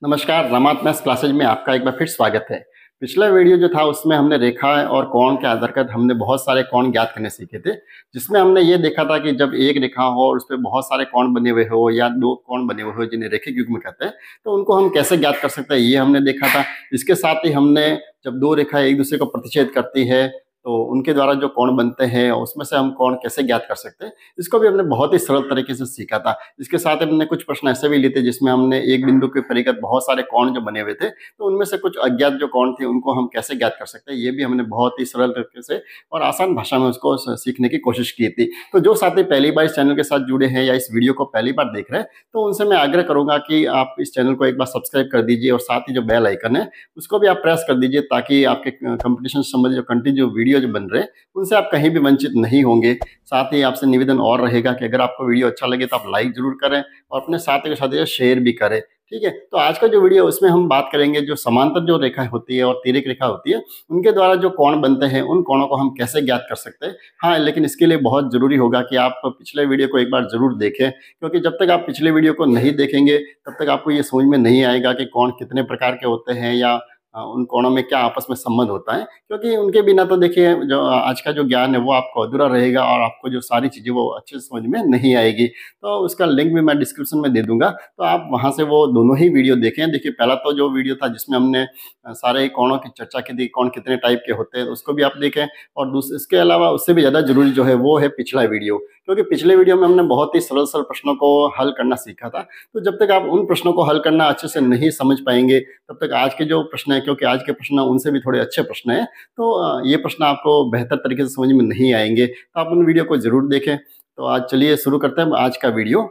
नमस्कार, रामात maths classes में आपका एक बार फिर स्वागत है। पिछला वीडियो जो था उसमें हमने रेखा और कोण के आधार पर हमने बहुत सारे कोण ज्ञात करने सीखे थे, जिसमें हमने ये देखा था कि जब एक रेखा हो और उस पर बहुत सारे कोण बने हुए हो या दो कोण बने हुए हो जिन्हें रेखिक युग्म कहते हैं, तो उनको हम कैसे ज्ञात कर सकते हैं ये हमने देखा था। इसके साथ ही हमने जब दो रेखा एक दूसरे को प्रतिच्छेद करती है तो उनके द्वारा जो कोण बनते हैं उसमें से हम कोण कैसे ज्ञात कर सकते हैं, इसको भी हमने बहुत ही सरल तरीके से सीखा था। इसके साथ हमने कुछ प्रश्न ऐसे भी लिए थे जिसमें हमने एक बिंदु के परिगत बहुत सारे कोण जो बने हुए थे, तो उनमें से कुछ अज्ञात जो कोण थे उनको हम कैसे ज्ञात कर सकते हैं, ये भी हमने बहुत ही सरल तरीके से और आसान भाषा में उसको सीखने की कोशिश की थी। तो जो साथी पहली बार इस चैनल के साथ जुड़े हैं या इस वीडियो को पहली बार देख रहे हैं, तो उनसे मैं आग्रह करूंगा कि आप इस चैनल को एक बार सब्सक्राइब कर दीजिए और साथ ही जो बेल आइकन है उसको भी आप प्रेस कर दीजिए, ताकि आपके कंपटीशन संबंधी जो कंटिन्यू वीडियो जो बन रहे हैं उनसे आप कहीं भी वंचित नहीं होंगे। साथ ही आपसे निवेदन और रहेगा कि अगर आपको वीडियो अच्छा लगे तो आप लाइक जरूर करें और अपने साथी के साथ शेयर भी करें। ठीक है, तो आज का जो वीडियो है उसमें हम बात करेंगे जो समांतर जो रेखा होती है और तिर्यक रेखा होती है उनके द्वारा जो कोण बनते हैं उन कोणों को हम कैसे ज्ञात कर सकते हैं। हाँ, लेकिन इसके लिए बहुत जरूरी होगा कि आप पिछले वीडियो को एक बार जरूर देखें, क्योंकि जब तक आप पिछले वीडियो को नहीं देखेंगे तब तक आपको ये समझ में नहीं आएगा कि कोण कितने प्रकार के होते हैं या उन कोणों में क्या आपस में संबंध होता है, क्योंकि उनके बिना तो देखिए जो आज का जो ज्ञान है वो आपको अधूरा रहेगा और आपको जो सारी चीज़ें वो अच्छे से समझ में नहीं आएगी। तो उसका लिंक भी मैं डिस्क्रिप्शन में दे दूंगा, तो आप वहां से वो दोनों ही वीडियो देखें। देखिए, पहला तो जो वीडियो था जिसमें हमने सारे कोणों की चर्चा की थी, कोण कितने टाइप के होते हैं, तो उसको भी आप देखें। और दूसरे इसके अलावा उससे भी ज़्यादा जरूरी जो है वो है पिछला वीडियो, क्योंकि पिछले वीडियो में हमने बहुत ही सरल सरल प्रश्नों को हल करना सीखा था। तो जब तक आप उन प्रश्नों को हल करना अच्छे से नहीं समझ पाएंगे तब तक आज के जो प्रश्न है, क्योंकि आज के प्रश्न उनसे भी थोड़े अच्छे प्रश्न हैं, तो ये प्रश्न आपको बेहतर तरीके से समझ में नहीं आएंगे। तो आप उन वीडियो को जरूर देखें। तो आज चलिए शुरू करते हैं आज का वीडियो।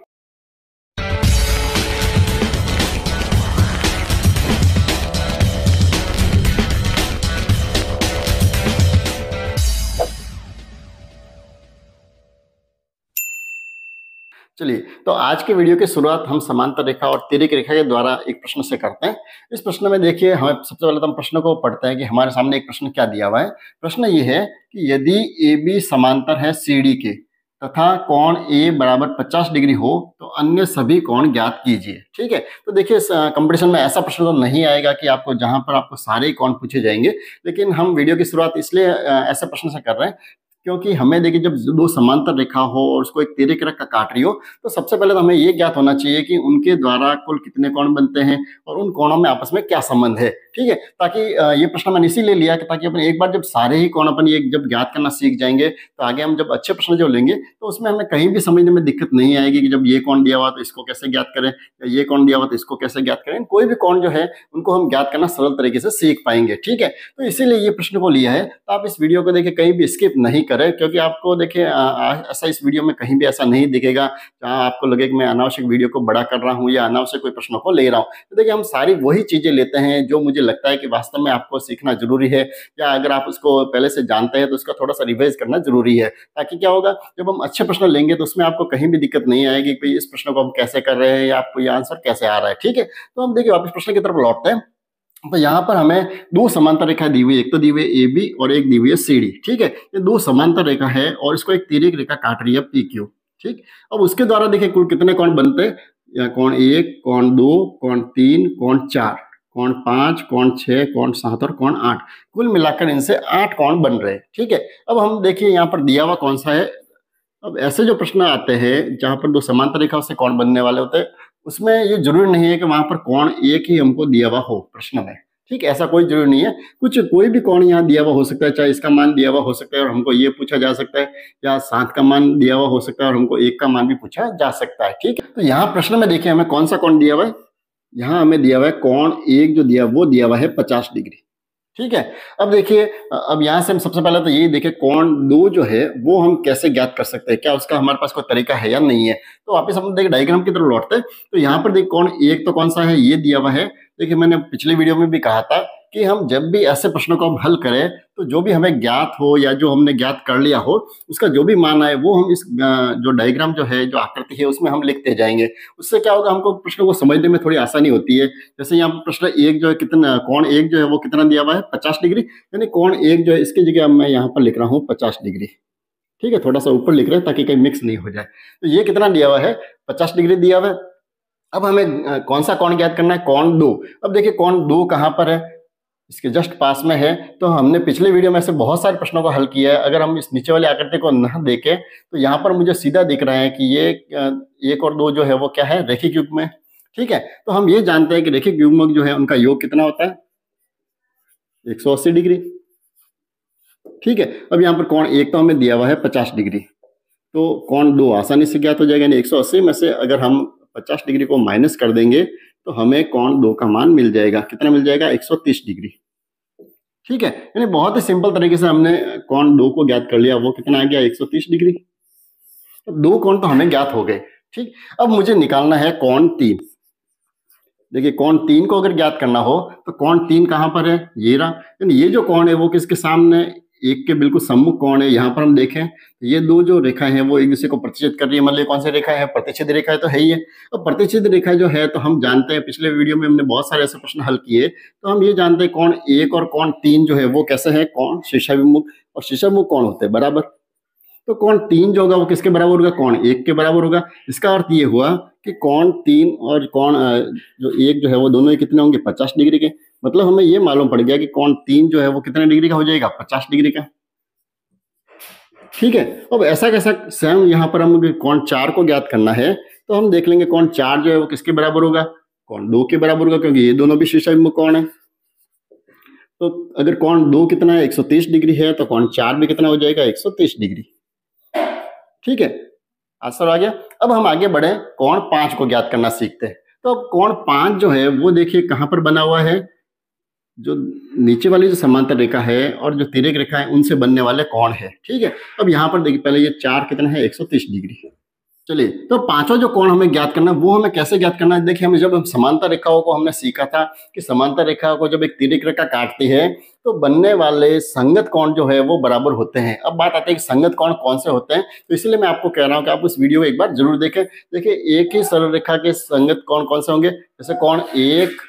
चलिए, तो आज के वीडियो की शुरुआत हम समांतर रेखा और तिर्यक रेखा के द्वारा एक प्रश्न से करते हैं। इस प्रश्न में देखिए, हमें सबसे पहले तो हम प्रश्न को पढ़ते हैं कि हमारे सामने एक प्रश्न क्या दिया हुआ है। प्रश्न ये है कि यदि AB समांतर है CD के तथा कोण A बराबर 50 डिग्री हो तो अन्य सभी कोण ज्ञात कीजिए। ठीक है, तो देखिए कंपटीशन में ऐसा प्रश्न तो नहीं आएगा कि आपको जहां पर आपको सारे कोण पूछे जाएंगे, लेकिन हम वीडियो की शुरुआत इसलिए ऐसे प्रश्न से कर रहे हैं क्योंकि हमें देखिए जब दो समांतर रेखा हो और उसको एक तिर्यक रेखा काट रही हो, तो सबसे पहले तो हमें ये ज्ञात होना चाहिए कि उनके द्वारा कुल कितने कोण बनते हैं और उन कोणों में आपस में क्या संबंध है। ठीक है, ताकि ये प्रश्न मैंने इसीलिए लिया कि ताकि अपन एक बार जब सारे ही कोण अपन ये जब ज्ञात करना सीख जाएंगे तो आगे हम जब अच्छे प्रश्न जो लेंगे तो उसमें हमें कहीं भी समझने में दिक्कत नहीं आएगी कि जब ये कोण दिया हुआ तो इसको कैसे ज्ञात करें या ये कोण दिया हुआ तो इसको कैसे ज्ञात करें। कोई भी कोण जो है उनको हम ज्ञात करना सरल तरीके से सीख पाएंगे। ठीक है, तो इसीलिए ये प्रश्न को लिया है। तो आप इस वीडियो को देखिए कहीं भी स्किप नहीं करें, क्योंकि आपको देखिए ऐसा इस वीडियो में कहीं भी ऐसा नहीं दिखेगा जहां आपको लगे कि मैं अनावश्यक वीडियो को बड़ा कर रहा हूं या अनावश्यक कोई प्रश्नों को ले रहा हूं। तो देखिए, हम सारी वही चीजें लेते हैं जो मुझे लगता है कि वास्तव में आपको सीखना जरूरी है, या अगर आप उसको पहले से जानते हैं तो उसका थोड़ा सा रिवाइज करना जरूरी है, ताकि क्या होगा जब हम अच्छे प्रश्न लेंगे तो उसमें आपको कहीं भी दिक्कत नहीं आएगी कि इस प्रश्न को हम कैसे कर रहे हैं या आपको ये आंसर कैसे आ रहा है। ठीक है, तो हम देखिए वापस प्रश्न की तरफ लौटते हैं। तो यहाँ पर हमें दो समांतर रेखा दी हुई है, एक तो दी हुई है AB और एक दी हुई है CD। ठीक है, ये दो समांतर रेखा है और इसको एक तिर्यक रेखा काट रही है PQ। ठीक, अब उसके द्वारा देखिए कुल कितने कोण बनते हैं, कोण 1, कोण 2, कोण 3, कोण 4, कोण 5, कोण 6, कोण 7 और कोण 8, कुल मिलाकर इनसे 8 कोण बन रहे हैं। ठीक है, अब हम देखिए यहाँ पर दिया हुआ कौन सा है। अब ऐसे जो प्रश्न आते हैं जहां पर दो समांतर रेखा से कोण बनने वाले होते हैं, उसमें ये जरूरी नहीं है कि वहां पर कोण एक ही हमको दिया हुआ हो प्रश्न में। ठीक, ऐसा कोई जरूरी नहीं है। कोई भी कोण यहाँ दिया हुआ हो सकता है, चाहे इसका मान दिया हुआ हो सकता है और हमको ये पूछा जा सकता है, या 7 का मान दिया हुआ हो सकता है और हमको 1 का मान भी पूछा जा सकता है। ठीक है, तो यहाँ प्रश्न में देखिए हमें कौन सा कोण दिया हुआ है। यहाँ हमें दिया हुआ है कोण 1 जो दिया वो दिया हुआ है 50 डिग्री। ठीक है, अब देखिए, अब यहाँ से हम सबसे पहले तो यही देखिए कोण 2 जो है वो हम कैसे ज्ञात कर सकते हैं, क्या उसका हमारे पास कोई तरीका है या नहीं है। तो वापस हम देखिए डायग्राम की तरफ लौटते हैं। तो यहाँ पर देखिए कोण 1 तो कौन सा है, ये दिया हुआ है। देखिए, मैंने पिछले वीडियो में भी कहा था कि हम जब भी ऐसे प्रश्नों को हम हल करें तो जो भी हमें ज्ञात हो या जो हमने ज्ञात कर लिया हो उसका जो भी मान आए वो हम इस जो डायग्राम जो है, जो आकृति है, उसमें हम लिखते जाएंगे। उससे क्या होगा, हमको प्रश्नों को समझने में थोड़ी आसानी होती है। जैसे यहाँ पर प्रश्न 1 जो है कितना, कोण 1 जो है वो कितना दिया हुआ है 50 डिग्री, यानी कोण 1 जो है इसकी जगह मैं यहाँ पर लिख रहा हूँ 50 डिग्री। ठीक है, थोड़ा सा ऊपर लिख रहे हैं ताकि कहीं मिक्स नहीं हो जाए। तो ये कितना दिया हुआ है 50 डिग्री दिया हुआ है। अब हमें कौन सा कोण ज्ञात करना है, कोण 2। अब देखिए कोण 2 कहाँ पर है, इसके जस्ट पास में है। तो हमने पिछले वीडियो में से बहुत सारे प्रश्नों को हल किया है। अगर हम इस नीचे वाली आकृति को न देखें तो यहाँ पर मुझे सीधा दिख रहा है कि ये 1 और 2 जो है वो क्या है, रेखिक युग्म है। ठीक है, तो हम ये जानते हैं कि रेखिक युग्मक जो है उनका योग कितना होता है, 180 डिग्री। ठीक है, अब यहाँ पर कोण 1 तो हमें दिया हुआ है 50 डिग्री, तो कोण 2 आसानी से ज्ञात हो जाएगा। यानी 180 में से अगर हम 50 डिग्री को माइनस कर देंगे तो हमें कोण 2 का मान मिल जाएगा। कितना मिल जाएगा, 130 डिग्री। ठीक है, यानी बहुत ही सिंपल तरीके से हमने कोण 2 को ज्ञात कर लिया। वो कितना आ गया, 130 डिग्री। तो 2 कोण तो हमें ज्ञात हो गए। ठीक, अब मुझे निकालना है कोण 3। देखिए कोण 3 को अगर ज्ञात करना हो तो कोण 3 कहाँ पर है, ये रहा। यानी ये जो कोण है वो किसके सामने, 1 के बिल्कुल सम्मुख कोण है। यहाँ पर हम देखें तो ये दो जो रेखाएं हैं वो एक दूसरे को प्रतिच्छेद कर रही है। मतलब कौन सी रेखा है, प्रतिच्छेद रेखा तो है ही है। अब प्रतिच्छेद रेखा जो है तो हम जानते हैं, पिछले वीडियो में हमने बहुत सारे ऐसे प्रश्न हल किए, तो हम ये जानते हैं कोण 1 और कोण 3 जो है वो कैसे है, कोण शीर्षाभिमुख और शीर्षाभिमुख कोण होते हैं बराबर। तो कोण 3 जो होगा वो किसके बराबर होगा, कोण 1 के बराबर होगा। इसका अर्थ ये हुआ कि कोण 3 और कोण जो 1 जो है वो दोनों ही कितने होंगे, 50 डिग्री के। मतलब हमें ये मालूम पड़ गया कि कोण 3 जो है वो कितने डिग्री का हो जाएगा, 50 डिग्री का। ठीक है, अब ऐसा कैसा सेम यहाँ पर हम कोण 4 को ज्ञात करना है तो हम देख लेंगे कोण 4 जो है वो किसके बराबर होगा, कोण 2 के बराबर होगा, क्योंकि ये दोनों भी शीर्षाभिमुख कोण है। तो अगर कोण 2 कितना है, 130 डिग्री है, तो कोण 4 भी कितना हो जाएगा, 130 डिग्री। ठीक है, आंसर आ गया। अब हम आगे बढ़े, कोण 5 को ज्ञात करना सीखते हैं। तो अब कोण 5 जो है वो देखिए कहाँ पर बना हुआ है, जो नीचे वाली जो समांतर रेखा है और जो तिर्यक रेखा है उनसे बनने वाले कोण है। ठीक है, अब यहाँ पर देखिए पहले ये 4 कितना है, 130 डिग्री। चलिए, तो पांचवा जो कोण हमें ज्ञात करना है वो हमें कैसे ज्ञात करना है। देखिए, जब हम समांतर रेखाओं को हमने सीखा था कि समांतर रेखा को जब एक तिर्यक रेखा काटती है तो बनने वाले संगत कोण जो है वो बराबर होते हैं। अब बात आती है कि संगत कोण कौन से होते हैं, तो इसलिए मैं आपको कह रहा हूँ कि आप उस वीडियो को एक बार जरूर देखें। देखिए, एक ही सरल रेखा के संगत कोण कौन से होंगे, जैसे कोण 1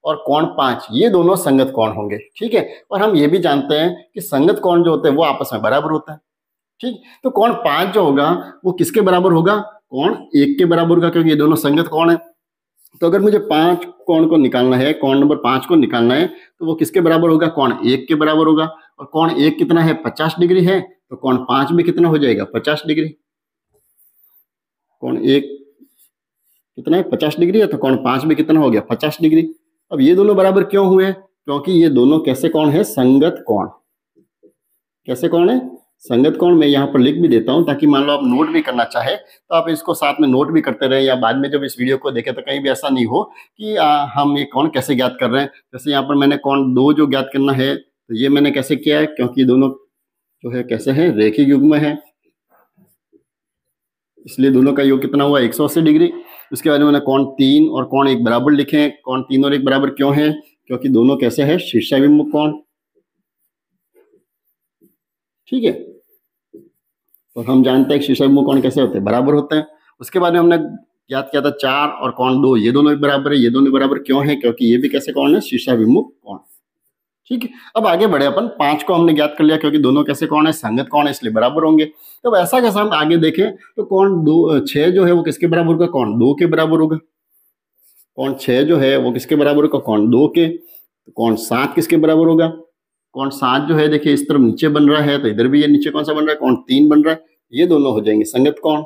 और कोण 5, ये दोनों संगत कोण होंगे। ठीक है, और हम ये भी जानते हैं कि संगत कोण जो होते हैं वो आपस में बराबर होता है। ठीक, तो कोण 5 जो होगा वो किसके बराबर होगा, कोण 1 के बराबर होगा, क्योंकि ये दोनों संगत कोण है। तो अगर मुझे 5 कोण को निकालना है, कोण नंबर 5 को निकालना है, तो वो किसके बराबर होगा, कोण 1 के बराबर होगा। और कोण 1 कितना है, 50 डिग्री है, तो कोण 5 भी कितना हो जाएगा, 50 डिग्री। कोण 1 कितना है, 50 डिग्री है, तो कोण 5 भी कितना हो गया, 50 डिग्री। अब ये दोनों बराबर क्यों हुए, क्योंकि ये दोनों कैसे कोण है, संगत कोण। कैसे कोण है, संगत कोण। मैं यहाँ पर लिख भी देता हूँ ताकि मान लो आप नोट भी करना चाहे तो आप इसको साथ में नोट भी करते रहे, या बाद में जब इस वीडियो को देखें तो कहीं भी ऐसा नहीं हो कि हम ये कोण कैसे ज्ञात कर रहे हैं। जैसे यहाँ पर मैंने कोण 2 जो ज्ञात करना है तो ये मैंने कैसे किया है, क्योंकि ये दोनों जो है कैसे है, रेखिक युग्म है, इसलिए दोनों का योग कितना हुआ, 180 डिग्री। उसके बाद मैंने कोण 3 और कोण 1 बराबर लिखे हैं। कोण 3 और 1 बराबर क्यों है, क्योंकि दोनों कैसे है, शीर्षाभिमुख कोण। ठीक है, और हम जानते हैं कि शीर्षाभिमुख कोण कैसे होते हैं, बराबर होते हैं। उसके बाद में हमने ज्ञात किया था 4 और कोण 2, ये दोनों भी बराबर है। ये दोनों बराबर क्यों है, क्योंकि ये भी कैसे कोण है, शीर्षाभिमुख कोण। ठीक है, अब आगे बढ़े अपन। 5 को हमने ज्ञात कर लिया क्योंकि दोनों कैसे कोण है, संगत कोण है, इसलिए बराबर होंगे। तो ऐसा कैसा हम आगे देखें तो कोण 6 जो है वो किसके बराबर होगा, कोण 2 के बराबर होगा। कोण 6 जो है वो किसके बराबर होगा, कोण 2 के। तो कोण 7 किसके बराबर होगा, कोण 7 जो है देखिए इस तरफ नीचे बन रहा है, तो इधर भी ये नीचे कौन सा बन रहा है, कोण 3 बन रहा है। ये दोनों हो जाएंगे संगत कोण।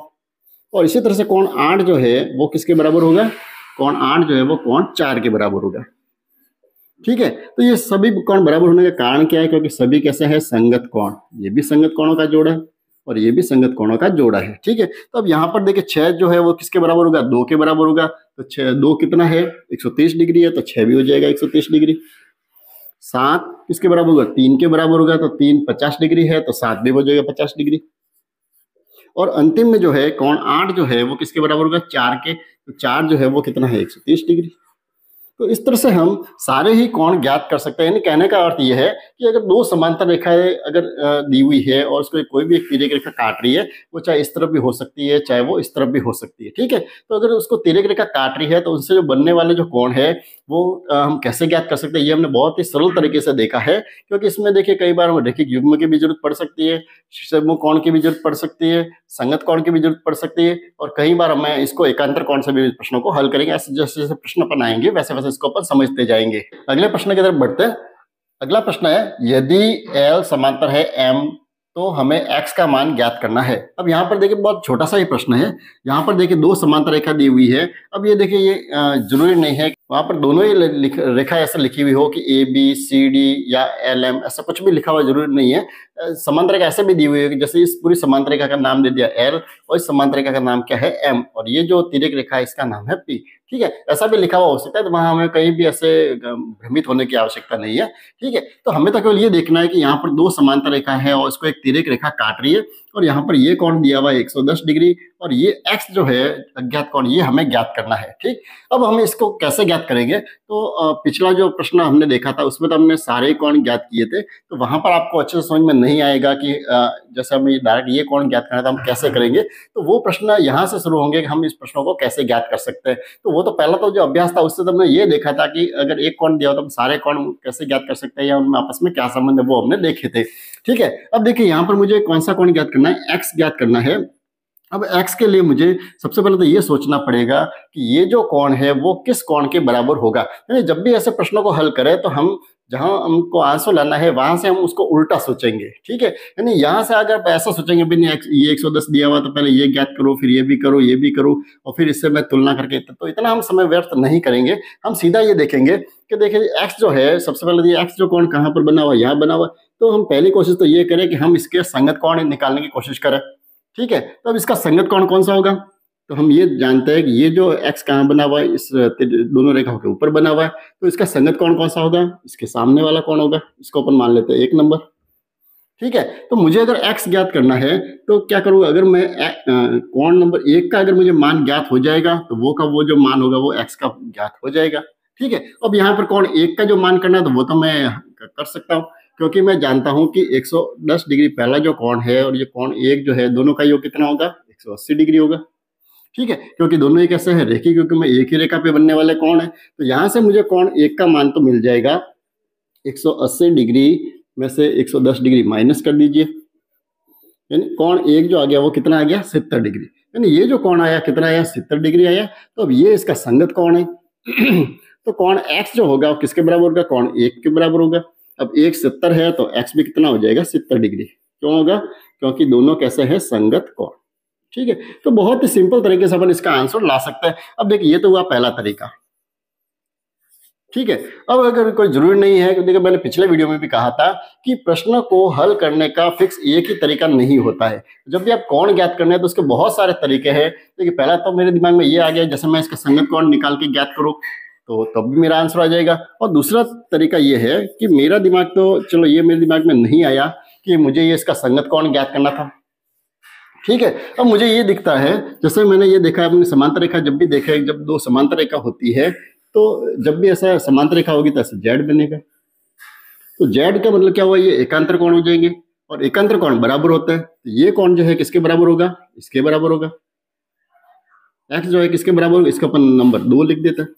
और इसी तरह से कोण 8 जो है वो किसके बराबर होगा, कोण 8 जो है वो कोण 4 के बराबर होगा। ठीक है, तो ये सभी कोण बराबर होने का कारण क्या है, क्योंकि सभी कैसे है, संगत कोण। ये भी संगत कोणों का जोड़ा है और ये भी संगत कोणों का जोड़ा है। ठीक है, तो अब यहाँ पर देखिए 6 जो है वो किसके बराबर होगा, 2 के बराबर होगा। तो 6 2 कितना है, 130 डिग्री है, तो 6 भी हो जाएगा 130 डिग्री। 7 किसके बराबर होगा, 3 के बराबर होगा, तो 3 50 डिग्री है, तो 7 भी हो जाएगा 50 डिग्री। और अंतिम में जो है कोण 8 जो है वो किसके बराबर होगा, 4 के। तो 4 जो है वो कितना है, 130 डिग्री। तो इस तरह से हम सारे ही कोण ज्ञात कर सकते हैं। यानी कहने का अर्थ यह है कि अगर दो समांतर रेखाएं अगर दी हुई है और उसको कोई भी एक तिर्यक रेखा काट रही है, वो चाहे इस तरफ भी हो सकती है, चाहे वो इस तरफ भी हो सकती है, ठीक है। तो अगर उसको तिर्यक रेखा काट रही है तो उनसे जो बनने वाले जो कोण है वो हम कैसे ज्ञात कर सकते हैं, ये हमने बहुत ही सरल तरीके से देखा है। क्योंकि इसमें देखिए कई बार हमें रैखिक युग्म की भी जरूरत पड़ सकती है, समकोण कोण की भी जरूरत पड़ सकती है, संगत कोण की भी जरूरत पड़ सकती है, और कई बार हमें इसको एकांतर कोण से भी प्रश्नों को हल करेंगे। ऐसे जैसे जैसे प्रश्न अपन आएंगे वैसे वैसे इसको अपन समझते जाएंगे। अगले प्रश्न की तरफ बढ़ते हैं। अगला प्रश्न है, यदि L समांतर है M तो हमें x का मान ज्ञात करना है। अब यहाँ पर देखिए बहुत छोटा सा ही प्रश्न है। यहाँ पर देखिए दो समांतर रेखा दी हुई है। अब ये देखिए ये जरूरी नहीं है वहां पर दोनों ही रेखा ऐसा लिखी हुई हो कि ABCD या LM, ऐसा कुछ भी लिखा हुआ जरूरी नहीं है। समांतर रेखा ऐसे भी दी हुई है कि जैसे इस पूरी समांतर रेखा का नाम दे दिया L और इस समांतर रेखा का नाम क्या है M, और ये जो तिर्यक रेखा है इसका नाम है P, ठीक है। ऐसा भी लिखा हुआ हो सकता है, तो वहां हमें कहीं भी ऐसे भ्रमित होने की आवश्यकता नहीं है, ठीक है। तो हमें तो केवल ये देखना है कि यहाँ पर दो समांतर रेखा है और इसको एक तिर्यक रेखा काट रही है, और यहाँ पर ये कोण दिया हुआ है 110 डिग्री, और ये x जो है अज्ञात कोण, ये हमें ज्ञात करना है, ठीक। अब हम इसको कैसे ज्ञात करेंगे, तो पिछला जो प्रश्न हमने देखा था उसमें तो हमने सारे कोण ज्ञात किए थे, तो वहां पर आपको अच्छे से समझ में नहीं आएगा कि जैसे हमें डायरेक्ट ये कोण ज्ञात करना था हम कैसे करेंगे। तो वो प्रश्न यहाँ से शुरू होंगे कि हम इस प्रश्नों को कैसे ज्ञात कर सकते हैं। तो वो तो पहला तो जो अभ्यास था उससे तो हमने ये देखा था कि अगर एक कोण दिया हो तो हम सारे कोण कैसे ज्ञात कर सकते हैं या उनमें आपस में क्या संबंध है, वो हमने देखे थे, ठीक है। अब देखिए यहाँ पर मुझे कौन सा कोण ज्ञात करना है, x ज्ञात करना है। अब x के लिए मुझे सबसे पहले तो ये सोचना पड़ेगा कि ये जो कोण है वो किस कोण के बराबर होगा। यानी जब भी ऐसे प्रश्नों को हल करें तो हम जहां हमको आंसर लाना है वहां से हम उसको उल्टा सोचेंगे, ठीक है। यानी यहाँ से अगर ऐसा सोचेंगे भी नहीं ये 110 दिया हुआ तो पहले ये ज्ञात करो, फिर ये भी करो, ये भी करो, और फिर इससे मैं तुलना करके, तो इतना हम समय व्यर्थ नहीं करेंगे। हम सीधा ये देखेंगे कि देखिए x जो है, सबसे पहले ये x जो कोण कहाँ पर बना हुआ है, यहाँ बना हुआ, तो हम पहली कोशिश तो ये करें कि हम इसके संगत कोण निकालने की कोशिश करें, ठीक है। तो अब इसका संगत कोण कौन सा होगा, तो हम ये जानते हैं कि ये जो x कहाँ बना हुआ है, इस दोनों रेखाओं के ऊपर बना हुआ है, तो इसका संगत कोण कौन सा होगा, इसके सामने वाला कोण होगा, इसको अपन मान लेते हैं 1 नंबर, ठीक है। तो मुझे अगर x ज्ञात करना है तो क्या करूँगा, अगर मैं कोण नंबर 1 का अगर मुझे मान ज्ञात हो जाएगा तो वो जो मान होगा वो x का ज्ञात हो जाएगा, ठीक है। अब यहाँ पर कोण 1 का जो मान करना है तो वो तो मैं कर सकता हूँ, क्योंकि मैं जानता हूं कि 110 डिग्री पहला जो कोण है और ये कोण 1 जो है, दोनों का योग कितना होगा, 180 डिग्री होगा, ठीक है। क्योंकि दोनों ही कैसे है, रेखी, क्योंकि मैं एक ही रेखा पे बनने वाले कोण है। तो यहां से मुझे कोण 1 का मान तो मिल जाएगा, 180 डिग्री में से 110 डिग्री माइनस कर दीजिए, यानी कोण 1 जो आ गया वो कितना आ गया, 70 डिग्री। यानी ये जो कोण आया कितना आया, 70 डिग्री आया। तो अब ये इसका संगत कोण है तो कोण x जो होगा वो किसके बराबर होगा, कोण 1 के बराबर होगा। अब 1 70 है तो x भी कितना हो जाएगा, 70 डिग्री। क्यों होगा, क्योंकि दोनों कैसे हैं, संगत कोण, ठीक है। तो बहुत ही सिंपल तरीके से अपन इसका आंसर ला सकते हैं। अब देखिए ये तो हुआ पहला तरीका, ठीक है। अब अगर कोई जरूरी नहीं है, क्योंकि मैंने पिछले वीडियो में भी कहा था कि प्रश्न को हल करने का फिक्स एक ही तरीका नहीं होता है। जब भी आप कोण ज्ञात करना है तो उसके बहुत सारे तरीके हैं। देखिए पहला तो मेरे दिमाग में ये आ गया, जैसे मैं इसका संगत कोण निकाल के ज्ञात करूँ तो तब भी मेरा आंसर आ जाएगा। और दूसरा तरीका ये है कि मेरा दिमाग तो चलो ये मेरे दिमाग में नहीं आया कि मुझे ये इसका संगत कोण ज्ञात करना था, ठीक है। अब मुझे ये दिखता है, जैसे मैंने ये देखा अपनी समांतर रेखा, जब भी देखा है जब दो समांतर रेखा होती है तो जब भी ऐसा समांतर रेखा होगी तो ऐसा जेड बनेगा। तो जेड का मतलब क्या हुआ, ये एकांतर कोण हो जाएंगे, और एकांतर कोण बराबर होता है। तो ये कोण जो है किसके बराबर होगा, इसके बराबर होगा। एक्स जो है किसके बराबर होगा, इसका अपन नंबर 2 लिख देते हैं,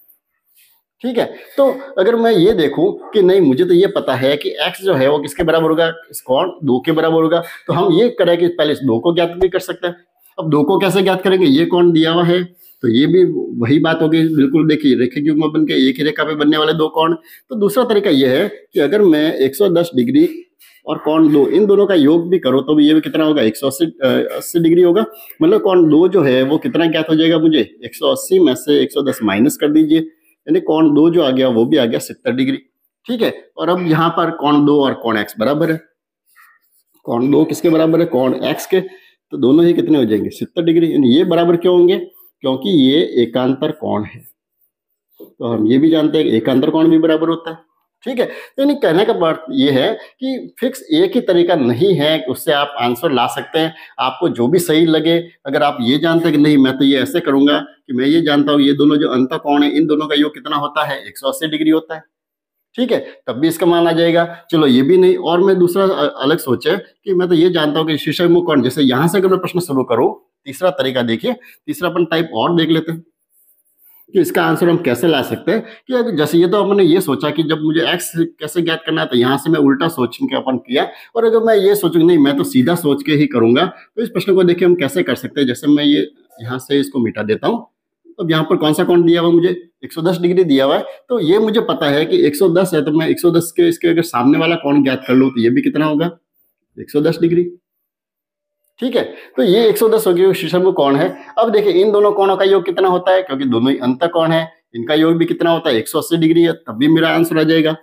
ठीक है। तो अगर मैं ये देखूं कि नहीं मुझे तो ये पता है कि x जो है वो किसके बराबर होगा, इस कोण 2 के बराबर होगा, तो हम ये करें कि पहले इस 2 को ज्ञात भी कर सकते हैं। अब 2 को कैसे ज्ञात करेंगे, ये कोण दिया हुआ है तो ये भी वही बात होगी, बिल्कुल देखिए रेखिक युग्म बन के एक ही रेखा पे बनने वाले 2 कोण। तो दूसरा तरीका ये है कि अगर मैं 110 डिग्री और कोण 2 इन दोनों का योग भी करो तो भी ये भी कितना होगा, 180 डिग्री होगा। मतलब कोण 2 जो है वो कितना ज्ञात हो जाएगा मुझे, 180 में से 110 माइनस कर दीजिए, यानी कोण 2 जो आ गया वो भी आ गया 70 डिग्री, ठीक है। और अब यहाँ पर कोण 2 और कोण x बराबर है। कोण 2 किसके बराबर है, कोण x के, तो दोनों ही कितने हो जाएंगे, 70 डिग्री। यानी ये बराबर क्यों होंगे, क्योंकि ये एकांतर कोण है। तो हम ये भी जानते हैं कि एकांतर कोण भी बराबर होता है, ठीक है। तो यानी कहने का बात ये है कि फिक्स एक ही तरीका नहीं है कि उससे आप आंसर ला सकते हैं। आपको जो भी सही लगे, अगर आप ये जानते हैं कि नहीं मैं तो ये ऐसे करूंगा कि मैं ये जानता हूँ ये दोनों जो अंतःकोण है इन दोनों का योग कितना होता है, 180 डिग्री होता है, ठीक है, तब भी इसका मान आ जाएगा। चलो ये भी नहीं, और मैं दूसरा अलग सोचे कि मैं तो ये जानता हूँ कि शीर्षमुख कोण, जैसे यहां से अगर मैं प्रश्न शुरू करूं, तीसरा तरीका देखिए, तीसरा अपन टाइप और देख लेते हैं कि इसका आंसर हम कैसे ला सकते हैं। कि अगर जैसे ये तो हमने ये सोचा कि जब मुझे एक्स कैसे ज्ञात करना है, तो यहाँ से मैं उल्टा सोच के अपन किया, और अगर मैं ये सोचूं नहीं मैं तो सीधा सोच के ही करूंगा, तो इस प्रश्न को देखिए हम कैसे कर सकते हैं। जैसे मैं ये यहाँ से इसको मिटा देता हूँ। अब यहाँ पर कौन सा कोण दिया हुआ मुझे, 110 डिग्री दिया हुआ है, तो ये मुझे पता है कि 110 है, तो मैं 110 के इसके अगर सामने वाला कोण ज्ञात कर लूँ तो ये भी कितना होगा, 110 डिग्री, ठीक है। तो ये 110 हो गया शीर्षमुख कोण है। अब देखिए इन दोनों कोणों का योग कितना होता है, क्योंकि दोनों ही अंतःकोण है, इनका योग भी कितना होता है, 180 डिग्री है, तब भी मेरा आंसर आ जाएगा।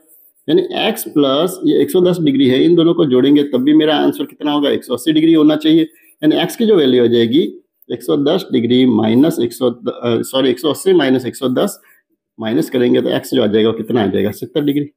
यानी x प्लस ये 110 डिग्री है, इन दोनों को जोड़ेंगे तब भी मेरा आंसर कितना होगा, 180 डिग्री होना चाहिए। यानी x की जो वैल्यू हो जाएगी 110 डिग्री माइनस 180 माइनस 110 माइनस करेंगे तो x जो आ जाएगा कितना आ जाएगा, 70 डिग्री,